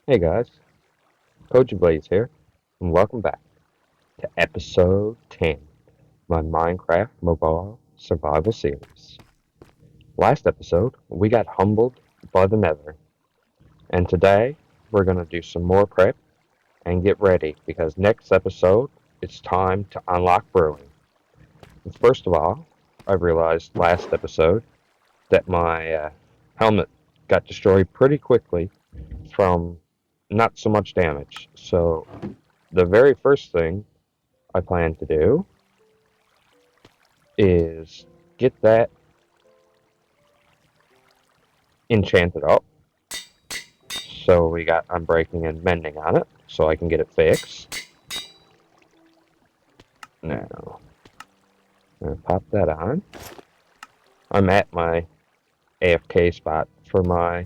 Hey guys, Coach Blaze here, and welcome back to episode 10 of my Minecraft mobile survival series. Last episode, we got humbled by the Nether, and today we're going to do some more prep and get ready because next episode it's time to unlock brewing. And first of all, I realized last episode that my helmet got destroyed pretty quickly from not so much damage. So the very first thing I plan to do is get that enchanted up. So we got Unbreaking and Mending on it, so I can get it fixed. Now, I'm gonna pop that on. I'm at my AFK spot for my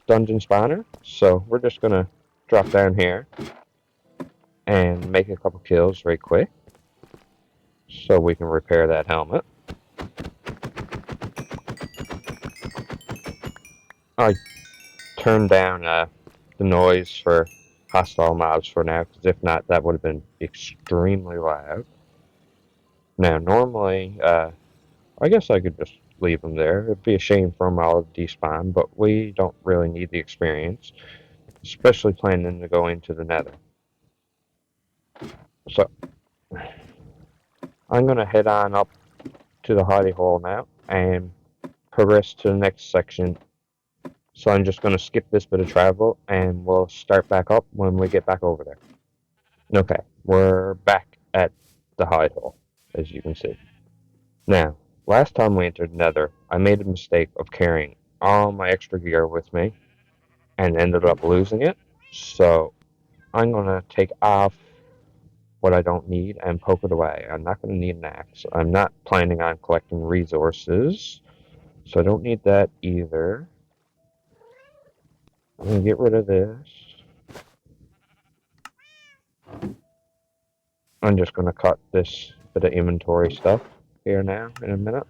dungeon spawner, so we're just gonna drop down here and make a couple kills right quick so we can repair that helmet. I turned down the noise for hostile mobs for now, because if not, that would have been extremely loud. Now, normally, I guess I could just leave them there. It'd be a shame for them all to despawn, but we don't really need the experience, especially planning to go into the Nether. So, I'm going to head on up to the hidey hole now and progress to the next section. So I'm just going to skip this bit of travel and we'll start back up when we get back over there. Okay, we're back at the hide hole, as you can see. Now, last time we entered Nether, I made a mistake of carrying all my extra gear with me and ended up losing it. So I'm gonna take off what I don't need and poke it away. I'm not gonna need an axe. I'm not planning on collecting resources, so I don't need that either. I'm gonna get rid of this. I'm just gonna cut this bit of inventory stuff here now in a minute.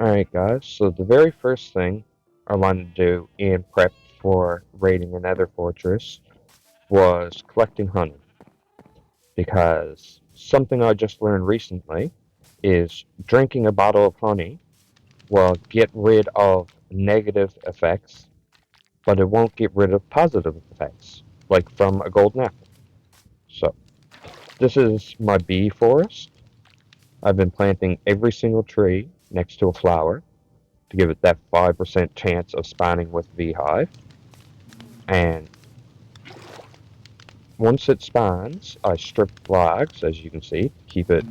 Alright guys, so the very first thing I wanted to do in prep for raiding another fortress was collecting honey. Because something I just learned recently is drinking a bottle of honey will get rid of negative effects, but it won't get rid of positive effects, like from a golden apple. So, this is my bee forest. I've been planting every single tree next to a flower to give it that 5% chance of spawning with beehive. And once it spawns, I strip logs, as you can see, to keep it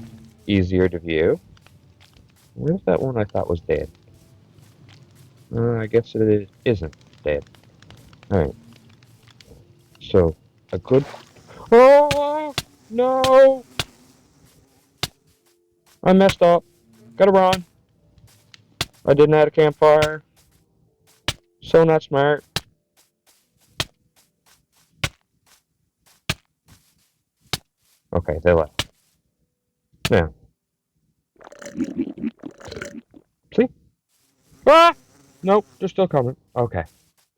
easier to view. Where's that one I thought was dead? I guess it isn't dead. Alright, so a good... Oh, no! I messed up. Gotta run. I didn't have a campfire. So not smart. Okay, they left. Now, see? Ah! Nope, they're still coming. Okay,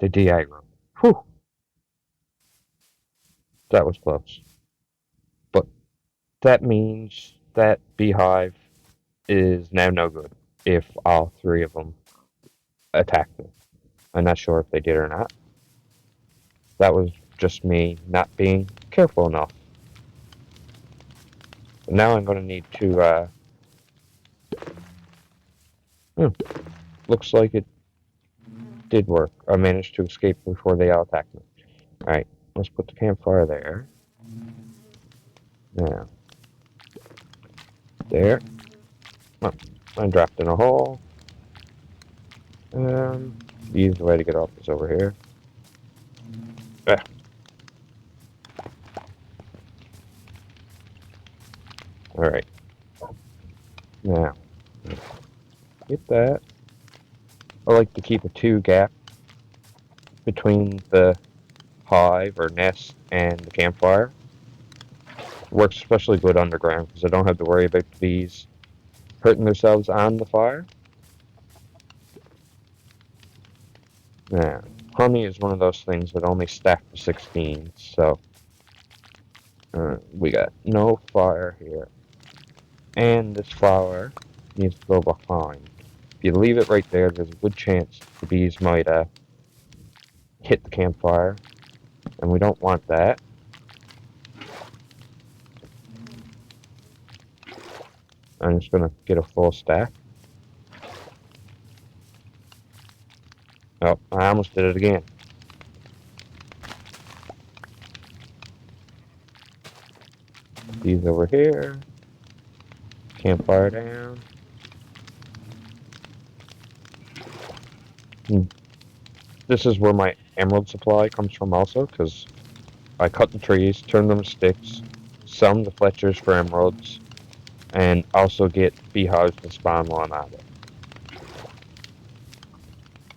the de-aggro. Whew, that was close. But that means that beehive is now no good if all three of them attack me. I'm not sure if they did or not. That was just me not being careful enough. Now I'm going to need to, looks like it did work. I managed to escape before they all attacked me. Alright, let's put the campfire there. Now, there. Oh, I'm dropped in a hole. The easy way to get off is over here. Ah. Alright. Now, get that. I like to keep a 2 gap between the hive or nest and the campfire. Works especially good underground because I don't have to worry about the bees hurting themselves on the fire. Yeah, honey is one of those things that only stack to 16, so we got no fire here. And this flower needs to go behind. If you leave it right there, there's a good chance the bees might hit the campfire, and we don't want that. I'm just gonna get a full stack. Oh, I almost did it again. These over here. Campfire down. This is where my emerald supply comes from also, because I cut the trees, turn them to sticks, sell them to Fletchers for emeralds, and also get beehives to spawn while I'm at it.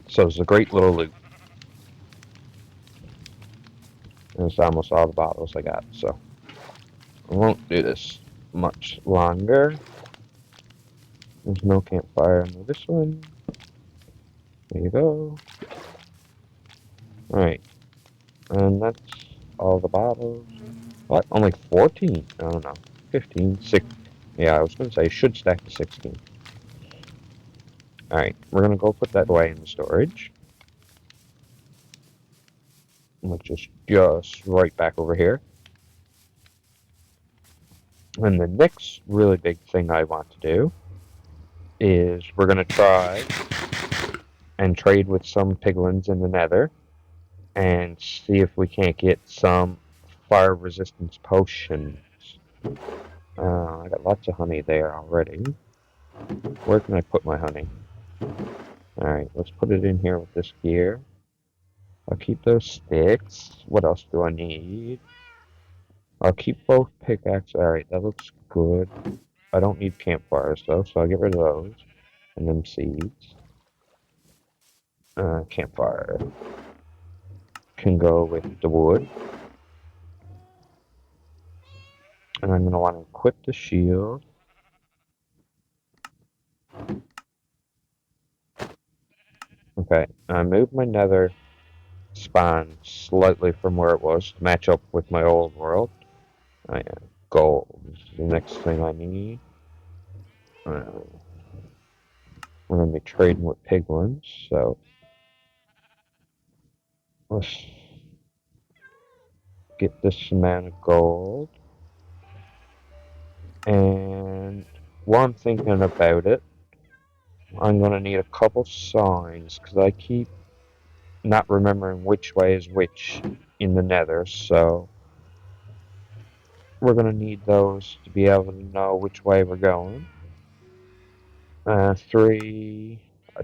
So it's a great little loot. And it's almost all the bottles I got, so I won't do this much longer. There's no campfire in this one. There you go. Alright. And that's all the bottles. What? Only 14? I don't know. 15? 6. Yeah, I was going to say, should stack to 16. Alright, we're going to go put that away in the storage. Which is just right back over here. And the next really big thing I want to do is we're going to try and trade with some piglins in the Nether and see if we can't get some fire resistance potions. I got lots of honey there already. Where can I put my honey? Alright, let's put it in here with this gear. I'll keep those sticks. What else do I need? I'll keep both pickaxes. Alright, that looks good. I don't need campfires though, so I'll get rid of those. And them seeds. Campfire can go with the wood. And I'm going to want to equip the shield. Okay, I moved my nether spawn slightly from where it was to match up with my old world. Gold is the next thing I need. We're going to be trading with piglins, so let's get this amount of gold. And while I'm thinking about it, I'm going to need a couple signs because I keep not remembering which way is which in the nether, so we're going to need those to be able to know which way we're going. 3.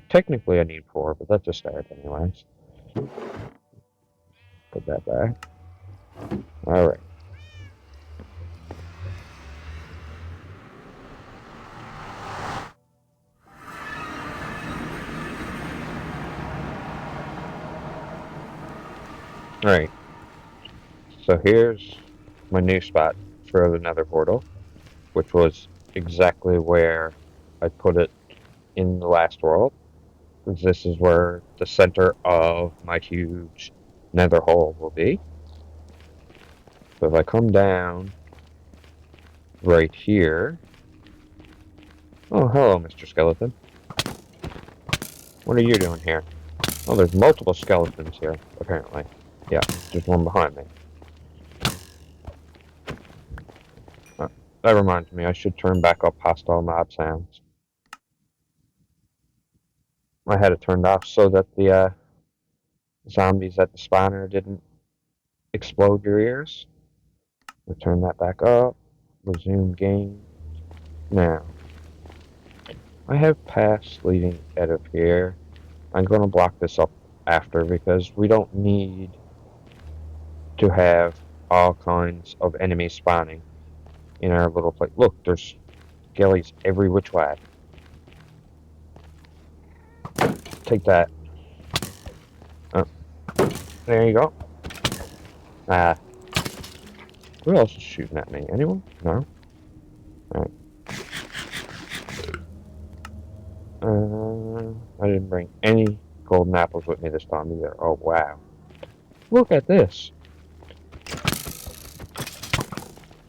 Technically I need 4, but that's a start anyways. Put that back. Alright. Alright. So here's my new spot for the nether portal, which was exactly where I put it in the last world. This is where the center of my huge nether hole will be. So if I come down right here. Oh, hello, Mr. Skeleton. What are you doing here? Oh, there's multiple skeletons here, apparently. Yeah, there's one behind me. That reminds me, I should turn back up hostile mob sounds. I had it turned off so that the zombies at the spawner didn't explode your ears. We'll turn that back up. Resume game. Now, I have paths leading out of here. I'm going to block this up after because we don't need to have all kinds of enemies spawning in our little place. Look, there's skellies every which way. Take that. there you go. Ah. Who else is shooting at me? Anyone? No? Alright. I didn't bring any golden apples with me this time either. Oh, wow. Look at this.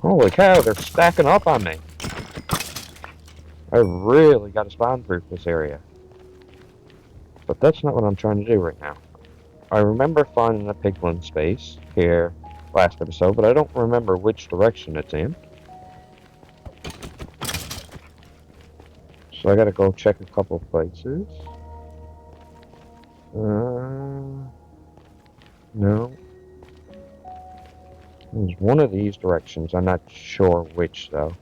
Holy cow, they're stacking up on me. I really got to spawn proof this area. But that's not what I'm trying to do right now. I remember finding a piglin space here last episode, but I don't remember which direction it's in. So I gotta go check a couple places. No. There's one of these directions. I'm not sure which, though.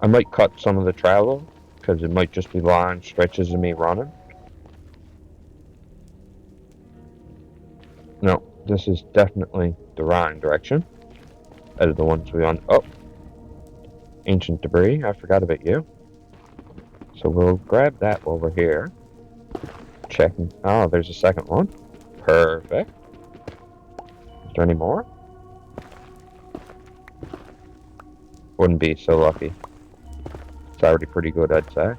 I might cut some of the travel, because it might just be long stretches of me running. No, this is definitely the wrong direction. Out of the ones we on. Oh! Ancient debris. I forgot about you. So we'll grab that while we're here. Checking. Oh, there's a second one. Perfect. Is there any more? Wouldn't be so lucky. It's already pretty good, I'd say.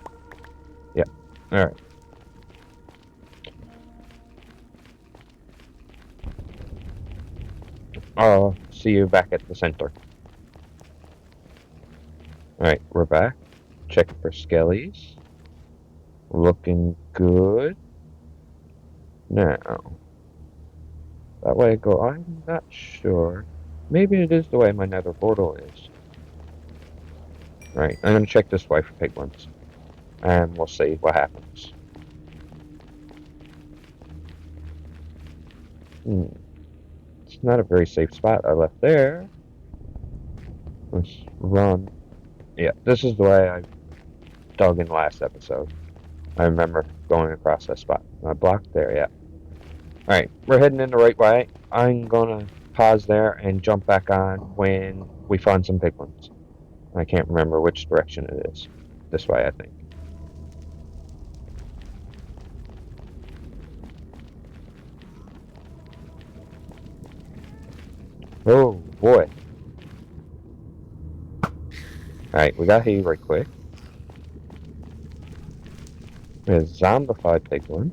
Yeah. Alright. I'll see you back at the center. Alright, we're back. Checking for skellies. Looking good. Now, that way I go, I'm not sure. Maybe it is the way my nether portal is. Right, I'm gonna check this way for piglins. And we'll see what happens. It's not a very safe spot I left there. Let's run. Yeah, this is the way I dug in last episode. I remember going across that spot. I blocked there, yeah. Alright, we're heading in the right way. I'm gonna pause there and jump back on when we find some piglins. I can't remember which direction it is. This way, I think. Oh, boy. Alright, we got here right quick. There's a zombified piglin.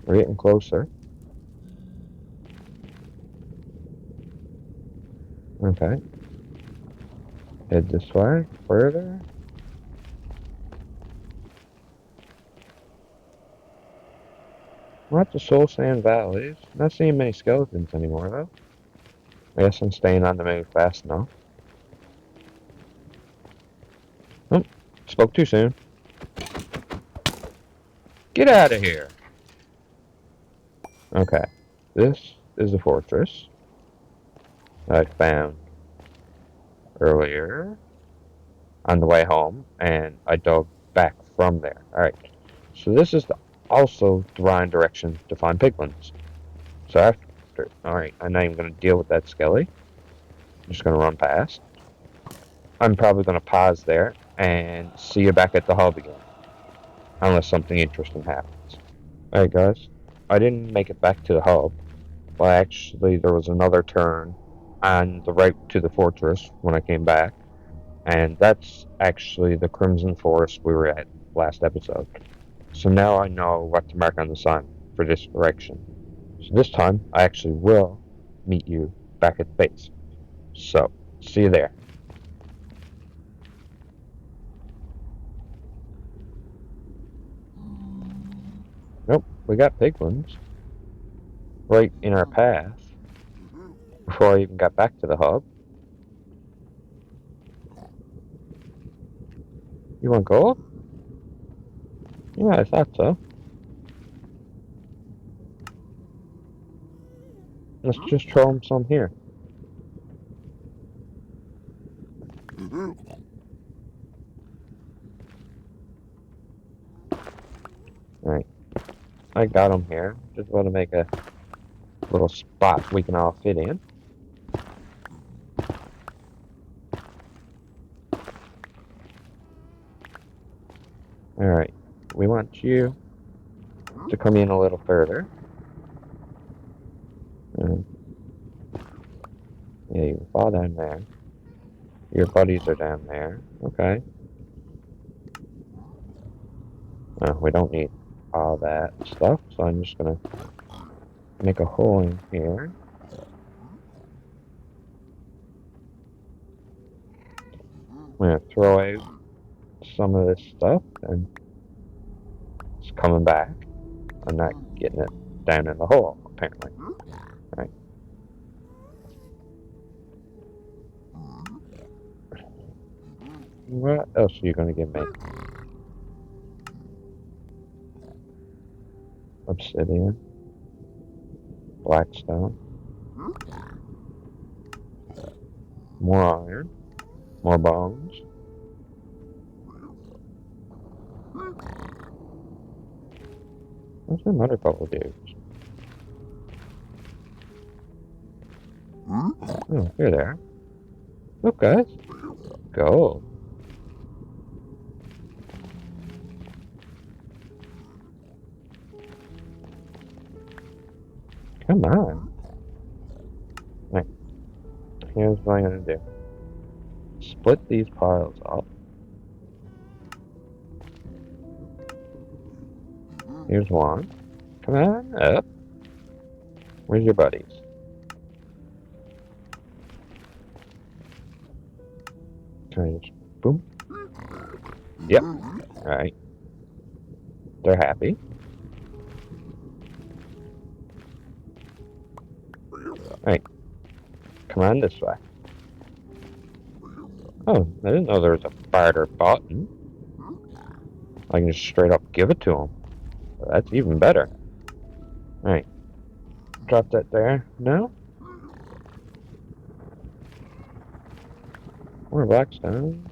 We're getting closer. Okay. Head this way, further. Lots of soul sand valleys. Not seeing many skeletons anymore, though. I guess I'm staying on the move fast enough. Oh, spoke too soon. Get out of here! Okay. This is the fortress I found earlier on the way home, and I dug back from there. Alright. So this is also the wrong direction to find piglins. So after, alright, I'm not even going to deal with that skelly. I'm just going to run past. I'm probably going to pause there and see you back at the hub again. Unless something interesting happens. Alright guys, I didn't make it back to the hub. Well, actually, there was another turn on the route to the fortress when I came back. And that's actually the Crimson Forest we were at last episode. So now I know what to mark on the sign for this direction. So this time, I actually will meet you back at the base. So, see you there. Nope, we got piglins right in our path before I even got back to the hub. You want gold? Yeah, I thought so. Let's just throw him some here. Alright. I got him here. Just want to make a little spot we can all fit in. Alright. We want you to come in a little further. Yeah, you can fall down there. Your buddies are down there. Okay. We don't need all that stuff, so I'm just gonna make a hole in here. I'm gonna throw out some of this stuff, and it's coming back. I'm not getting it down in the hole, apparently. Right. What else are you gonna give me? Obsidian. Blackstone. More iron. More bones. There's another couple dudes. Oh, you're there. Look, guys. Go. Come on. Right. Here's what I'm gonna do. Split these piles up. Here's one. Come on up. Where's your buddies? Can I just boom? Yep. Alright. They're happy. Alright. Come on this way. Oh, I didn't know there was a barter button. I can just straight up give it to them. That's even better. Alright. Drop that there. No? More blackstone.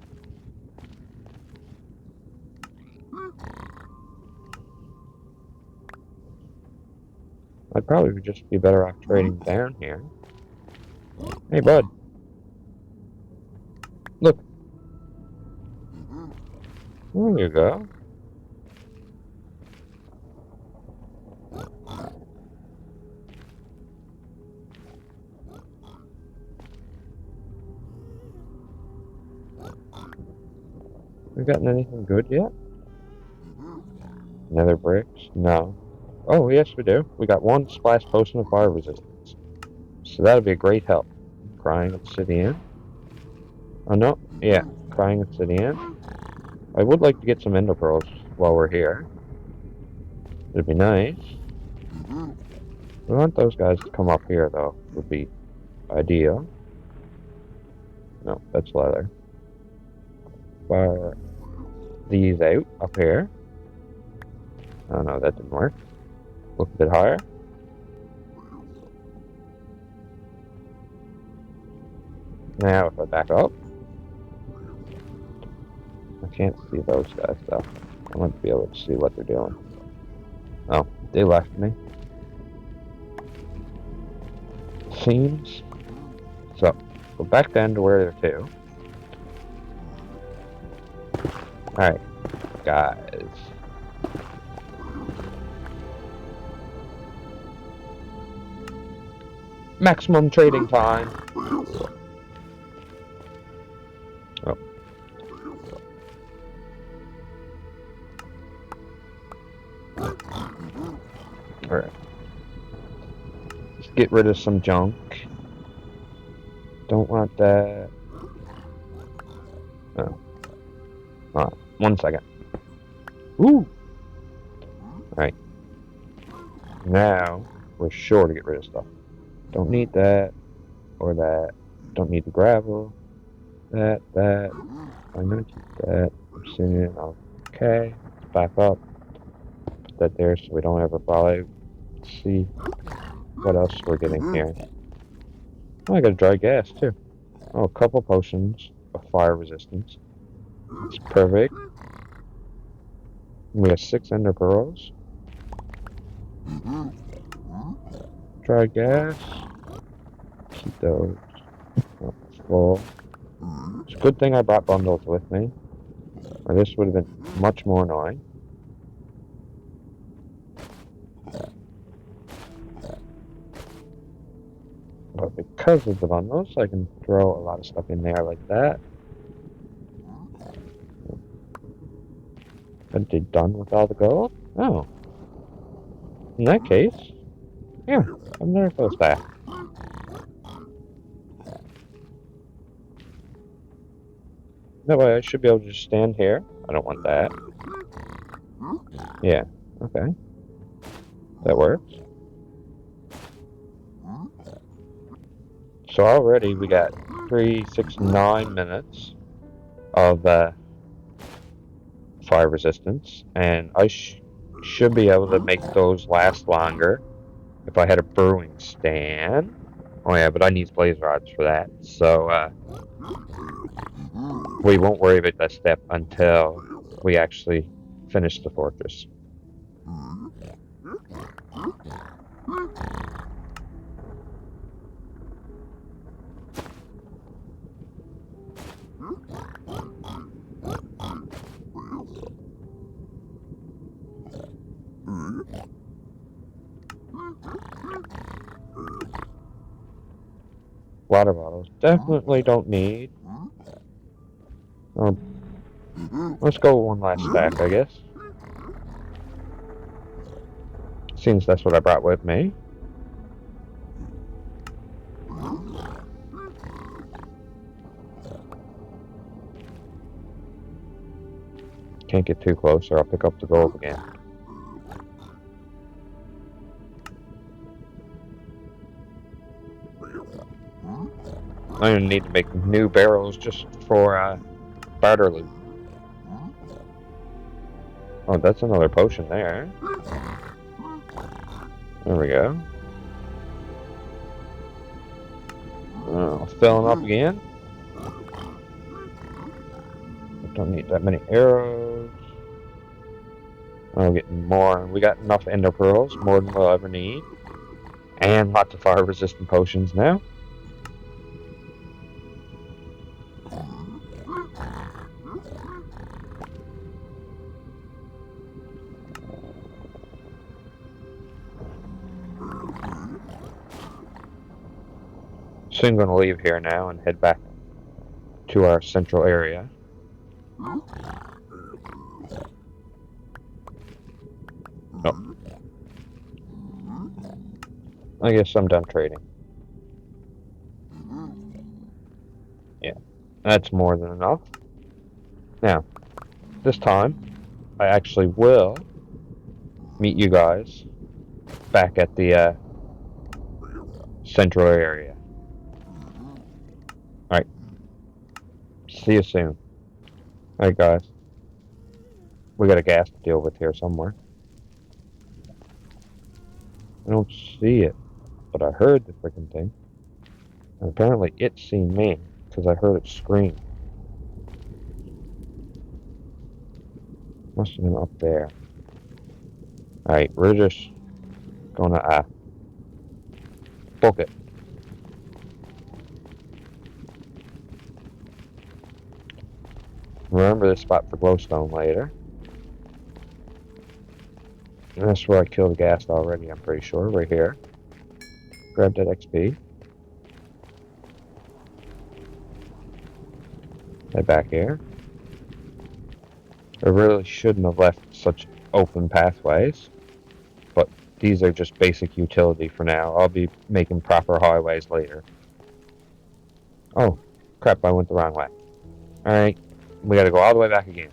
I'd probably just be better off trading down here. Hey, bud. Look. There you go. We gotten anything good yet? Nether bricks? No. Oh, yes we do. We got one splash potion of fire resistance. So that'll be a great help. Crying obsidian. Oh no, yeah, crying obsidian. I would like to get some ender pearls while we're here. It'd be nice. We want those guys to come up here though, would be ideal. No, that's leather. Fire these out up here. Oh no, that didn't work. Look a bit higher. Now if I back up. I can't see those guys though. I want to be able to see what they're doing. Oh, they left me. Seems. So, go back down to where they're to. Alright, guys. Maximum trading time. Oh. Alright. Let's get rid of some junk. Don't want that. Oh. Alright, 1 second. Ooh! Alright. Now, we're sure to get rid of stuff. Don't need that. Or that. Don't need the gravel. That. I'm gonna keep that. Obsidian. Okay. Let's back up. Put that there so we don't ever fall out. Let's see what else we're getting here. Oh, I got a dry gas too. Oh, a couple potions of fire resistance. That's perfect. We have 6 ender pearls. Dry gas. Keep those. Oh, it's full. It's a good thing I brought bundles with me, or this would have been much more annoying. But because of the bundles, I can throw a lot of stuff in there like that. Are they done with all the gold? Oh. In that case, yeah, I'm there goes that. That way I should be able to just stand here. I don't want that. Yeah, okay. That works. So already we got 3, 6, 9 minutes of fire resistance, and I should be able to make those last longer if I had a brewing stand. Oh yeah, but I need blaze rods for that, so we won't worry about that step until we actually finish the fortress. Water bottles definitely don't need. Let's go one last stack, I guess. Since that's what I brought with me. Can't get too close or I'll pick up the gold again. I'm gonna need to make new barrels just for barter loot. Oh, that's another potion there. There we go. Filling up again. Don't need that many arrows. I'll get more. We got enough ender pearls, more than we'll ever need. And lots of fire resistant potions now. So I'm going to leave here now and head back to our central area. Oh. I guess I'm done trading. Yeah, that's more than enough. Now, this time, I actually will meet you guys back at the central area. Alright. See you soon. Alright, guys. We got a gas to deal with here somewhere. I don't see it, but I heard the freaking thing. And apparently it's seen me, because I heard it scream. Must have been up there. Alright, we're just gonna book it. Remember this spot for glowstone later. And that's where I killed the ghast already, I'm pretty sure, right here. Grab that XP. Head back here. I really shouldn't have left such open pathways, but these are just basic utility for now. I'll be making proper highways later. Oh, crap, I went the wrong way. Alright, we gotta go all the way back again.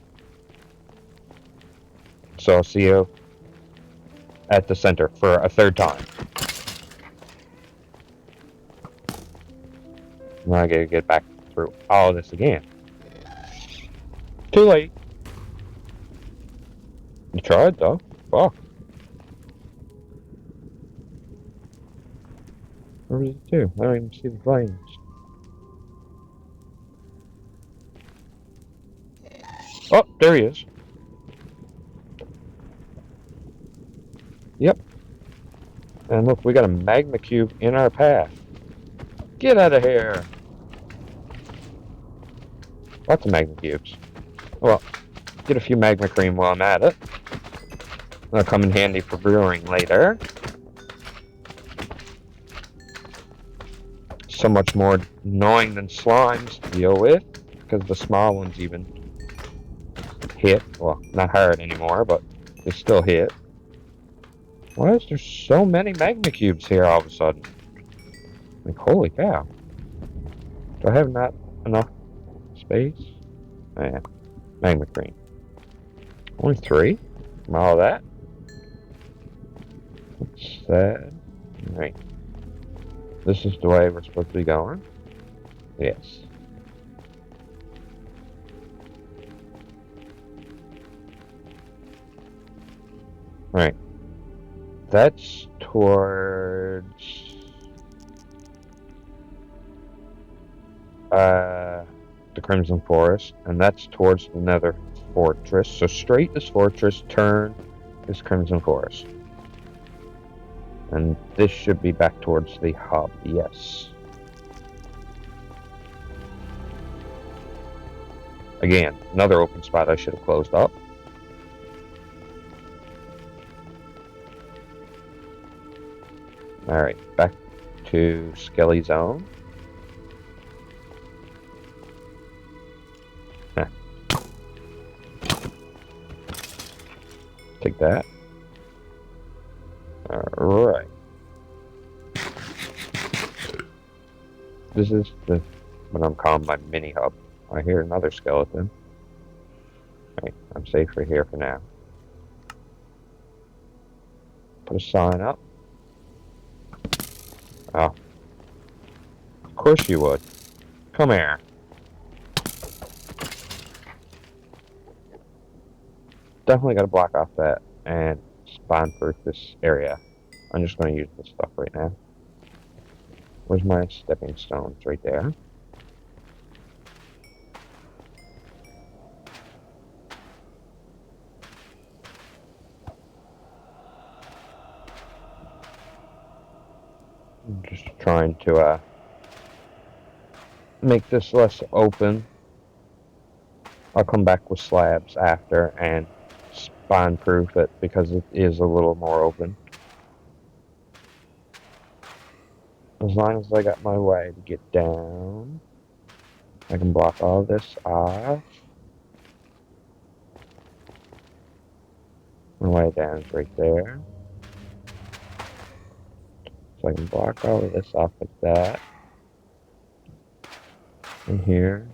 So I'll see you at the center for a third time. Now I gotta get back through all of this again. Too late. You tried though. Fuck. Where was it too? I don't even see the flames. Oh, there he is. Yep. And look, we got a magma cube in our path. Get out of here. Lots of magma cubes. Well, get a few magma cream while I'm at it. That'll come in handy for brewing later. so much more annoying than slimes to deal with, because the small ones even hit. Well, not hard anymore, but they still hit. Why is there so many magma cubes here all of a sudden? Like, holy cow. Do I have not enough space? Oh, yeah, magma cream. Only 3? From all that? What's that? Right. This is the way we're supposed to be going? Yes. Right. That's towards the Crimson Forest, and that's towards the Nether Fortress. So straight is Fortress, turn is Crimson Forest. And this should be back towards the hub, yes. Again, another open spot I should have closed up. Alright, back to Skelly Zone. Take that. Alright. This is what I'm calling my mini hub. I hear another skeleton. Right, I'm safe for here for now. Put a sign up. Oh. Of course you would. Come here. Definitely gotta block off that and spawn proof this area. I'm just gonna use this stuff right now. Where's my stepping stones? Right there. I'm just trying to make this less open. I'll come back with slabs after and spawn proof it because it is a little more open. As long as I got my way to get down, I can block all this off. My way down is right there. So I can block all of this off like that. And here,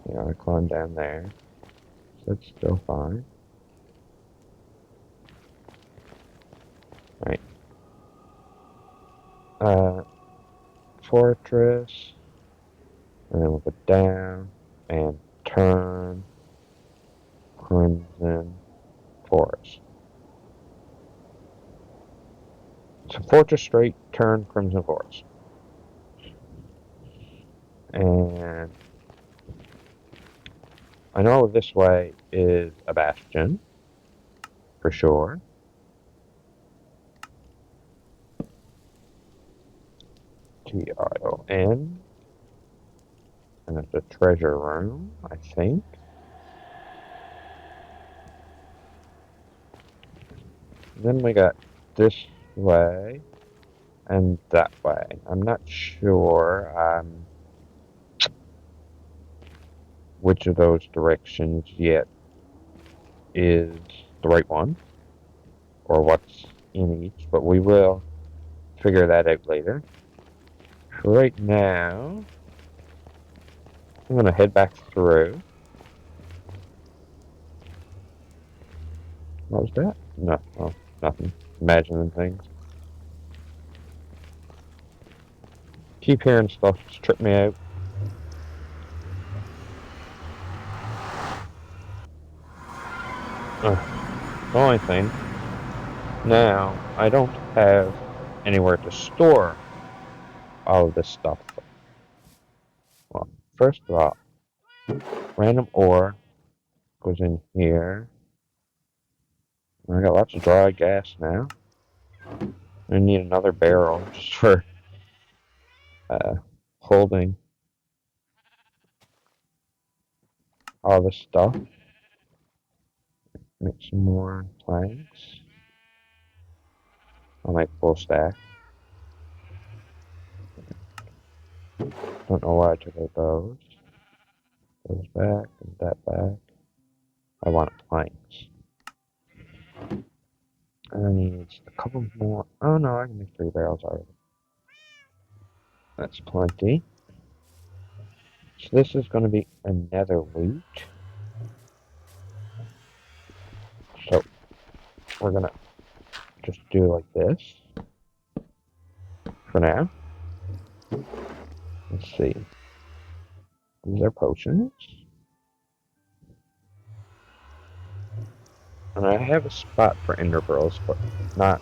you know, I climb down there. So it's still fine. Right. Fortress. And then we'll go down and turn Crimson Forest. So Fortress straight, turn Crimson Forest. And I know this way is a bastion, for sure. Tion. And it's a treasure room, I think. Then we got this way and that way. I'm not sure which of those directions yet is the right one or what's in each, but we will figure that out later. For right now, I'm gonna head back through. What was that? No, oh, nothing. Imagining things. Keep hearing stuff, just trip me out. The only thing, now I don't have anywhere to store all of this stuff. Well, first of all, random ore goes in here. I got lots of dry gas now. I need another barrel just for holding all this stuff. Make some more planks. I'll make full stack. Don't know why I took out those. Those back and that back. I want planks. And I need a couple more. Oh no, I can make 3 barrels already. That's plenty. So this is going to be another loot. So we're going to just do like this for now. Let's see. These are potions. And I have a spot for ender pearls, but not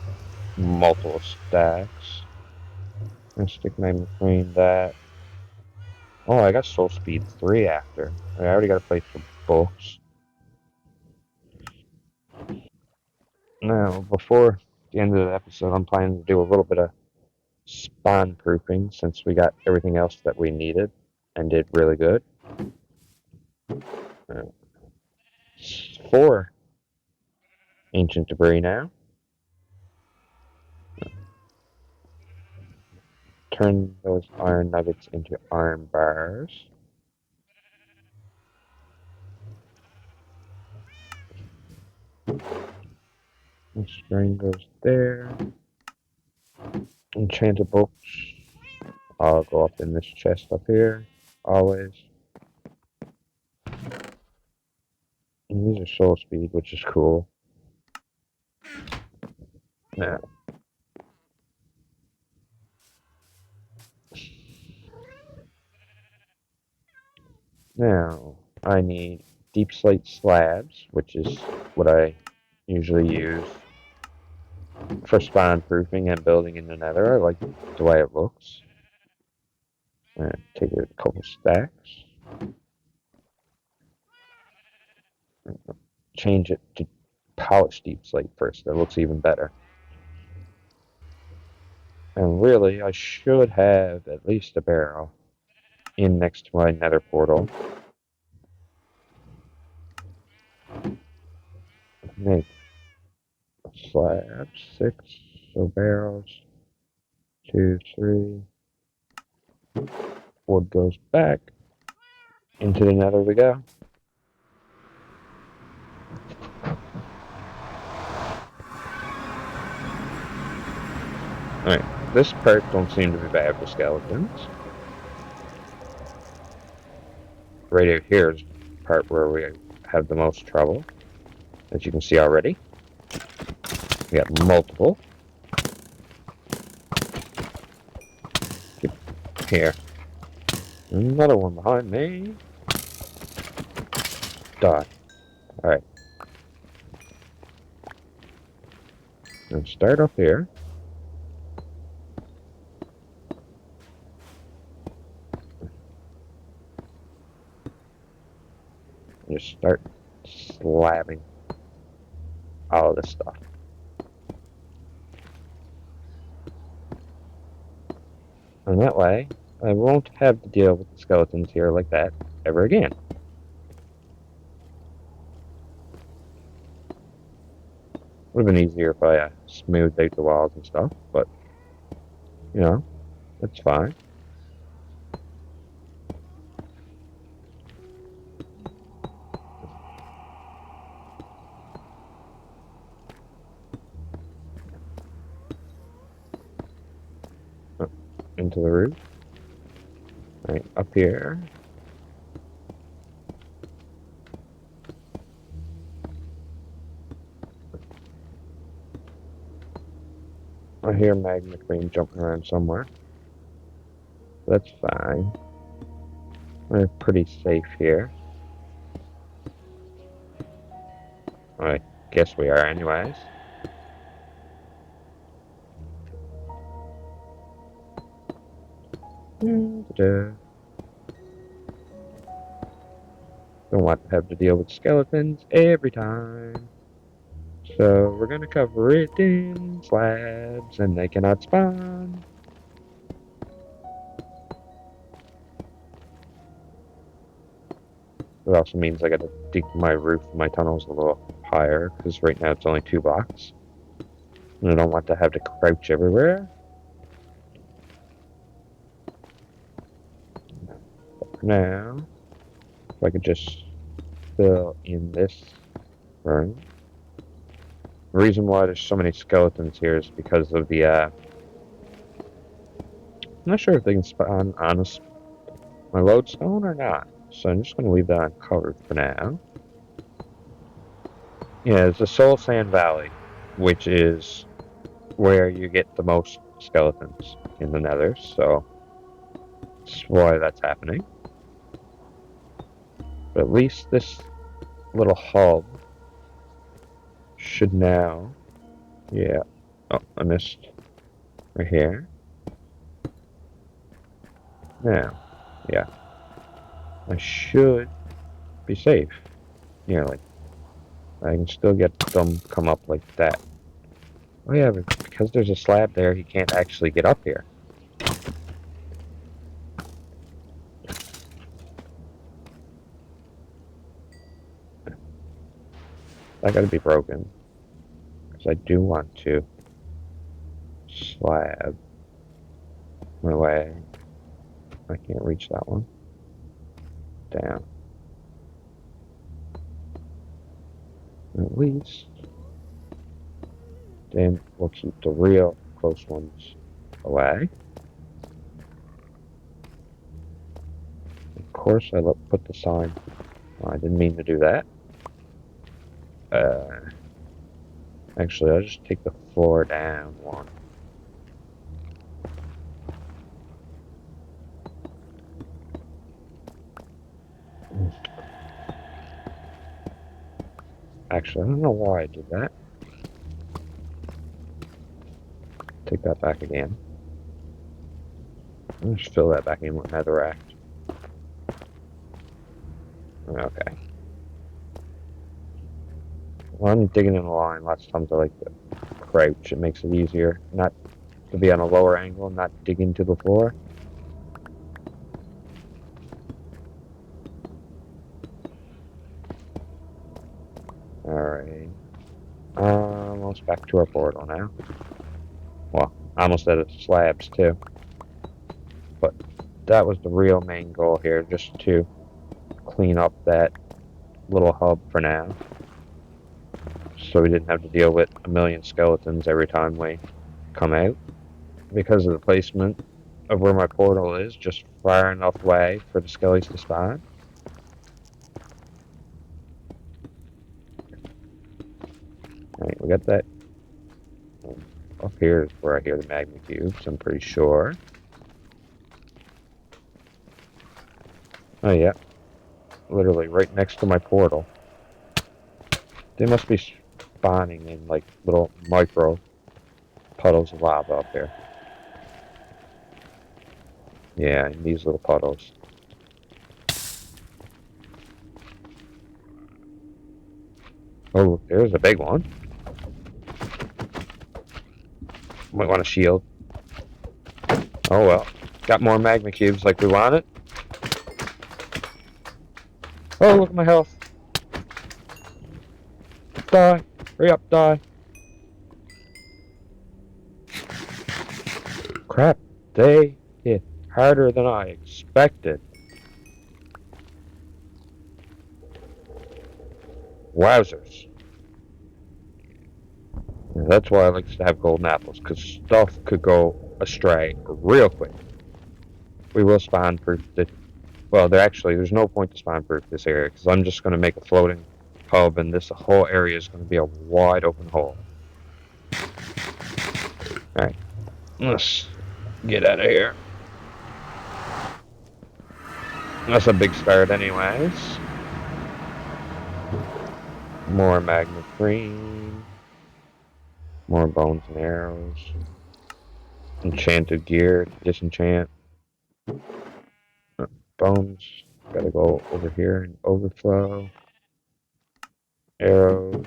multiple stacks. I'm gonna stick my between that. Oh, I got soul speed 3 after. I already got a place for books. Now, before the end of the episode, I'm planning to do a little bit of spawn proofing since we got everything else that we needed and did really good. 4 ancient debris now. Turn those iron nuggets into iron bars. The string goes there. Enchanted books. I'll go up in this chest up here. Always. And these are soul speed, which is cool. Now, I need deep slate slabs, which is what I usually use for spawn proofing and building in the Nether. I like the way it looks. Take a couple stacks. Change it to polished deep slate first. That looks even better. And really, I should have at least a barrel in next to my Nether portal. Make slabs, 6, so barrels, 2, 3. Wood goes back. Into the Nether we go. Alright, this part don't seem to be bad for skeletons. Right over here is the part where we have the most trouble, as you can see already. We got multiple. Here. Another one behind me. Die. Alright. Let's start up here. And just start slabbing all of this stuff. And that way, I won't have to deal with the skeletons here like that ever again. Would have been easier if I smoothed out the walls and stuff, but, you know, that's fine. Into the roof. Right, up here. I hear magma cream jumping around somewhere. That's fine. We're pretty safe here. I guess we are anyways. Don't want to have to deal with skeletons every time. So we're gonna cover it in slabs and they cannot spawn. It also means I gotta dig my roof, my tunnels a little higher, because right now it's only 2 blocks. And I don't want to have to crouch everywhere. Now, if I could just fill in this room. The reason why there's so many skeletons here is because of the, I'm not sure if they can spawn on my lodestone or not. So I'm just going to leave that uncovered for now. Yeah, it's the Soul Sand Valley, which is where you get the most skeletons in the Nether, so that's why that's happening. But at least this little hub should now, yeah. Oh, I missed right here. Now, yeah, I should be safe. Yeah, like I can still get them come up like that. Oh yeah, but because there's a slab there, he can't actually get up here. That gotta be broken. Because I do want to slab my way. I can't reach that one. Down. At least. Then we'll keep the real close ones away. Of course, I put the sign. Oh, I didn't mean to do that. Actually, I'll just take the floor down one. Actually, I don't know why I did that. Take that back again. I'll just fill that back in with netherrack. Okay. When I'm digging in a line, lots of times I like to crouch. It makes it easier not to be on a lower angle, not digging to the floor. Alright. Almost back to our portal now. Well, almost at its slabs too. But that was the real main goal here, just to clean up that little hub for now. So we didn't have to deal with a million skeletons every time we come out. Because of the placement of where my portal is, just far enough away for the skellies to spawn. Alright, we got that. Up here is where I hear the magma cubes, I'm pretty sure. Oh yeah, literally right next to my portal. They must be spawning in like little micro puddles of lava up there. Yeah, in these little puddles. Oh, look, there's a big one. Might want a shield. Oh well. Got more magma cubes like we wanted. Oh, look at my health. Die. Hurry up, die. Crap. They hit harder than I expected. Wowzers. Yeah, that's why I like to have golden apples, because stuff could go astray real quick. We will spawn proof the. Well, there's no point to spawn proof this area, because I'm just going to make a floating hub, and this whole area is going to be a wide open hole. Alright, let's get out of here. That's a big start anyways. More magma cream. More bones and arrows. Enchanted gear, disenchant. Bones. Gotta go over here and overflow. Arrows.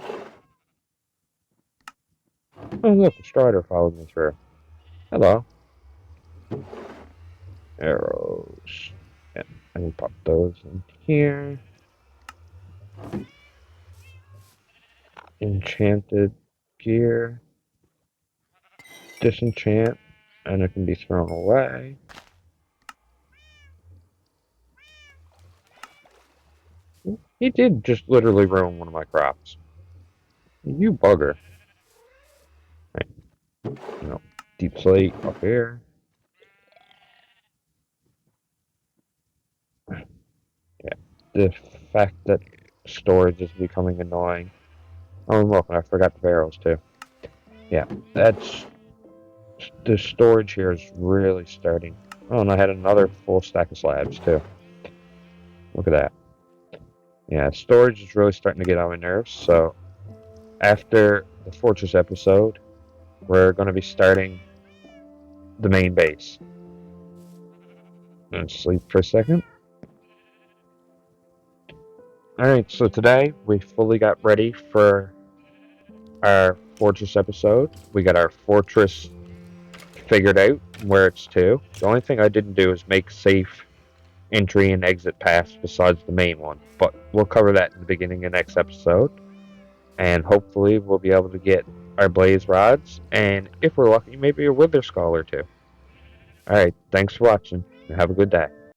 Oh look, a strider followed me through. Hello. Arrows. Yeah, I can pop those in here. Enchanted gear. Disenchant. And it can be thrown away. He did just literally ruin one of my crops. You bugger. Right, you know, deep slate up here. Yeah, the fact that storage is becoming annoying. Oh, look, I forgot the barrels too. Yeah, that's the storage here is really starting. Oh, and I had another full stack of slabs too. Look at that. Yeah, storage is really starting to get on my nerves. So after the fortress episode, we're going to be starting the main base. And sleep for a second. Alright, so today we fully got ready for our fortress episode. We got our fortress figured out where it's to. The only thing I didn't do is make safe entry and exit paths besides the main one. But we'll cover that in the beginning of next episode. And hopefully we'll be able to get our blaze rods. And if we're lucky, maybe a wither skull or two. Alright, thanks for watching. And have a good day.